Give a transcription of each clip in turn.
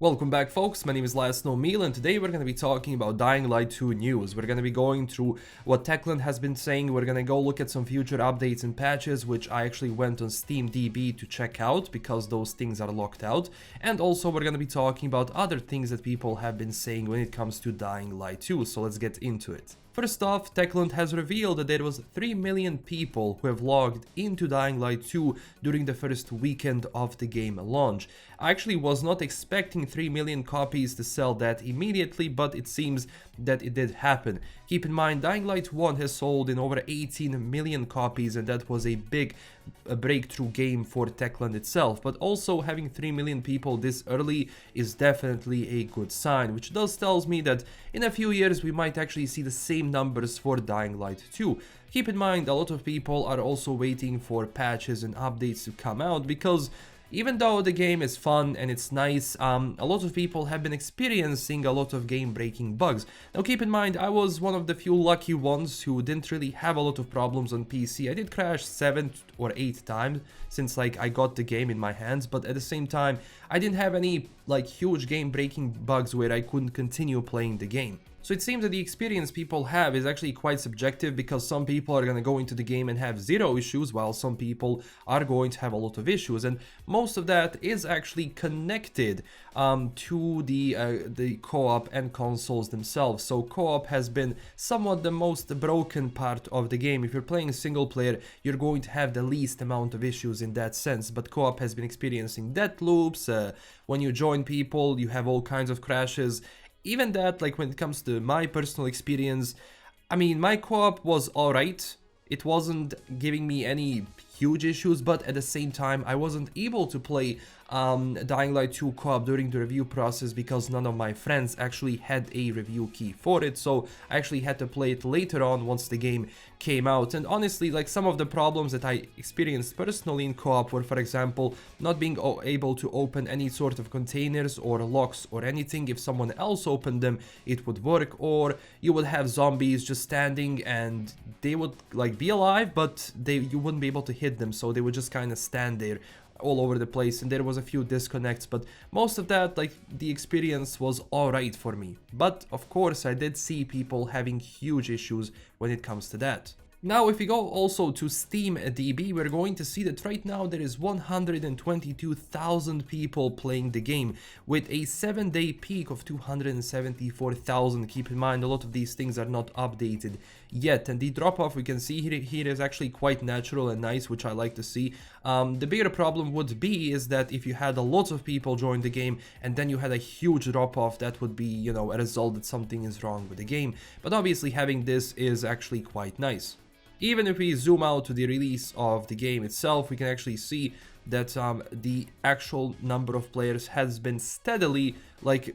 Welcome back, folks. My name is LastKnownMeal, and today we're going to be talking about Dying Light 2 news. We're going to be going through what Techland has been saying. We're going to go look at some future updates and patches, which I actually went on SteamDB to check out because those things are locked out. And also we're going to be talking about other things that people have been saying when it comes to Dying Light 2. So let's get into it. First off, Techland has revealed that there was 3 million people who have logged into Dying Light 2 during the first weekend of the game launch. I actually was not expecting 3 million copies to sell that immediately, but it seems that it did happen. Keep in mind, Dying Light 1 has sold in over 18 million copies, and that was a big breakthrough game for Techland itself. But also having 3 million people this early is definitely a good sign, which does tells me that in a few years we might actually see the same numbers for Dying Light 2. Keep in mind, a lot of people are also waiting for patches and updates to come out because even though the game is fun and it's nice, a lot of people have been experiencing a lot of game-breaking bugs. Now keep in mind, I was one of the few lucky ones who didn't really have a lot of problems on PC. I did crash 7 or 8 times since I got the game in my hands, but at the same time, I didn't have any huge game-breaking bugs where I couldn't continue playing the game. So it seems that the experience people have is actually quite subjective because some people are going to go into the game and have 0 issues while some people are going to have a lot of issues, and most of that is actually connected to the co-op and consoles themselves. So co-op has been somewhat the most broken part of the game. If you're playing single player, you're going to have the least amount of issues in that sense, but co-op has been experiencing death loops. When you join people, you have all kinds of crashes. Even that, when it comes to my personal experience, I mean, my co-op was alright. It wasn't giving me any huge issues, but at the same time, I wasn't able to play Dying Light 2 co-op during the review process because none of my friends actually had a review key for it, so I actually had to play it later on once the game came out. And honestly, some of the problems that I experienced personally in co-op were, for example, not being able to open any sort of containers or locks or anything. If someone else opened them, it would work, or you would have zombies just standing and they would be alive, but you wouldn't be able to hit them, so they would just kind of stand there all over the place, and there was a few disconnects, but most of that, the experience was alright for me. But of course I did see people having huge issues when it comes to that. Now, if we go also to SteamDB, we're going to see that right now there is 122,000 people playing the game with a 7-day peak of 274,000. Keep in mind, a lot of these things are not updated yet, and the drop-off we can see here is actually quite natural and nice, which I like to see. The bigger problem would be is that if you had a lot of people join the game and then you had a huge drop-off, that would be, a result that something is wrong with the game. But obviously having this is actually quite nice. Even if we zoom out to the release of the game itself, we can actually see that the actual number of players has been steadily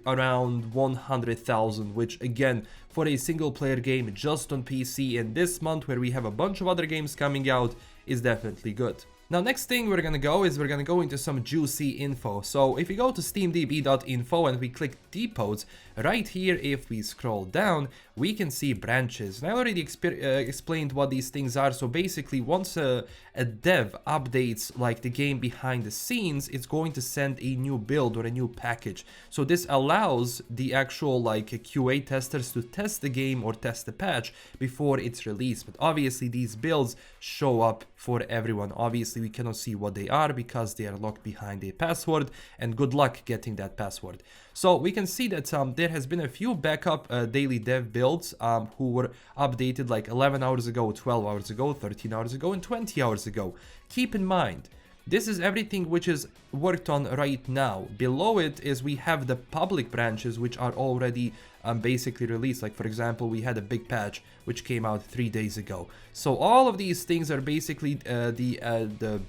around 100,000, which again, for a single player game just on PC in this month where we have a bunch of other games coming out, is definitely good. Now, next thing we're gonna go into some juicy info. So if we go to steamdb.info and we click depots, right here, if we scroll down, we can see branches. And I already explained what these things are. So basically, once a dev updates the game behind the scenes, it's going to send a new build or a new package. So this allows the actual QA testers to test the game or test the patch before it's released. But obviously these builds show up for everyone. Obviously we cannot see what they are because they are locked behind a password, and good luck getting that password. So we can see that there has been a few backup daily dev builds who were updated 11 hours ago, 12 hours ago, 13 hours ago, and 20 hours ago. Keep in mind, this is everything which is worked on right now. Below it is we have the public branches which are already basically released. For example, we had a big patch which came out 3 days ago. So all of these things are basically the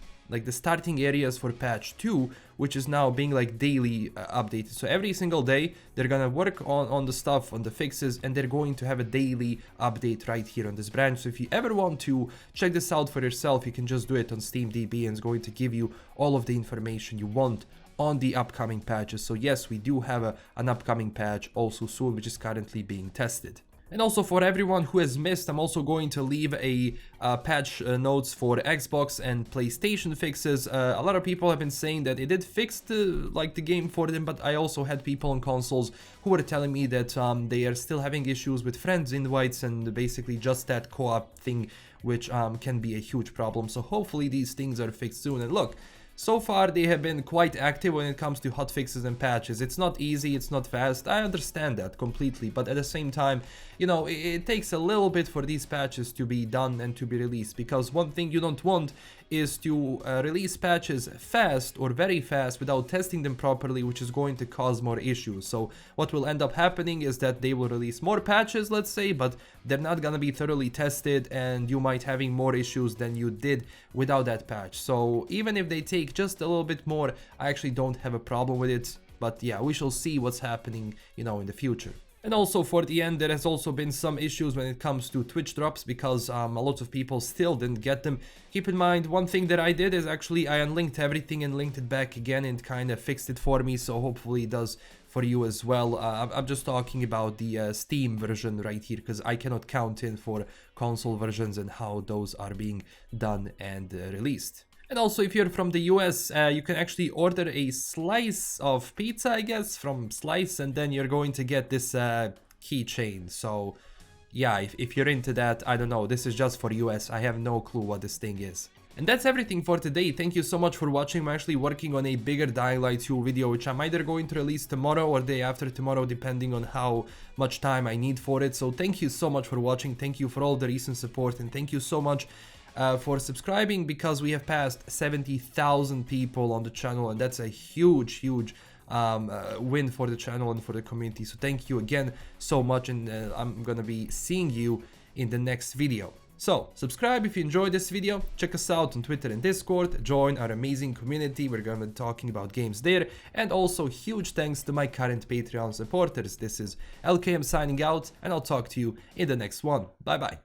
starting areas for patch 2, which is now being daily updated. So every single day they're gonna work on the stuff, on the fixes, and they're going to have a daily update right here on this branch. So if you ever want to check this out for yourself, you can just do it on SteamDB, and it's going to give you all of the information you want on the upcoming patches. So yes, we do have an upcoming patch also soon, which is currently being tested. And also for everyone who has missed, I'm also going to leave a patch notes for Xbox and PlayStation fixes. A lot of people have been saying that it did fix the game for them, but I also had people on consoles who were telling me that they are still having issues with friends invites and basically just that co-op thing, which can be a huge problem. So hopefully these things are fixed soon. And look, so far they have been quite active when it comes to hotfixes and patches. It's not easy, it's not fast, I understand that completely, but at the same time, you know, it takes a little bit for these patches to be done and to be released, because one thing you don't want is to release patches fast or very fast without testing them properly, which is going to cause more issues. So what will end up happening is that they will release more patches, let's say, but they're not gonna be thoroughly tested, and you might having more issues than you did without that patch. So even if they take just a little bit more, I actually don't have a problem with it. But yeah, we shall see what's happening, you know, in the future. And also for the end, there has also been some issues when it comes to Twitch drops, because a lot of people still didn't get them. Keep in mind, one thing that I did is actually I unlinked everything and linked it back again and kind of fixed it for me, so hopefully it does for you as well. I'm just talking about the Steam version right here, because I cannot count in for console versions and how those are being done and released. And also, if you're from the US, you can actually order a slice of pizza, I guess, from Slice, and then you're going to get this keychain. So yeah, if you're into that, I don't know, this is just for US. I have no clue what this thing is. And that's everything for today. Thank you so much for watching. I'm actually working on a bigger Dying Light 2 video, which I'm either going to release tomorrow or day after tomorrow, depending on how much time I need for it. So thank you so much for watching. Thank you for all the recent support, and thank you so much for subscribing, because we have passed 70,000 people on the channel, and that's a huge win for the channel and for the community. So thank you again so much, and I'm gonna be seeing you in the next video. So subscribe if you enjoyed this video, check us out on Twitter and Discord, join our amazing community, we're gonna be talking about games there, and also huge thanks to my current Patreon supporters. This is LKM signing out, and I'll talk to you in the next one. Bye bye.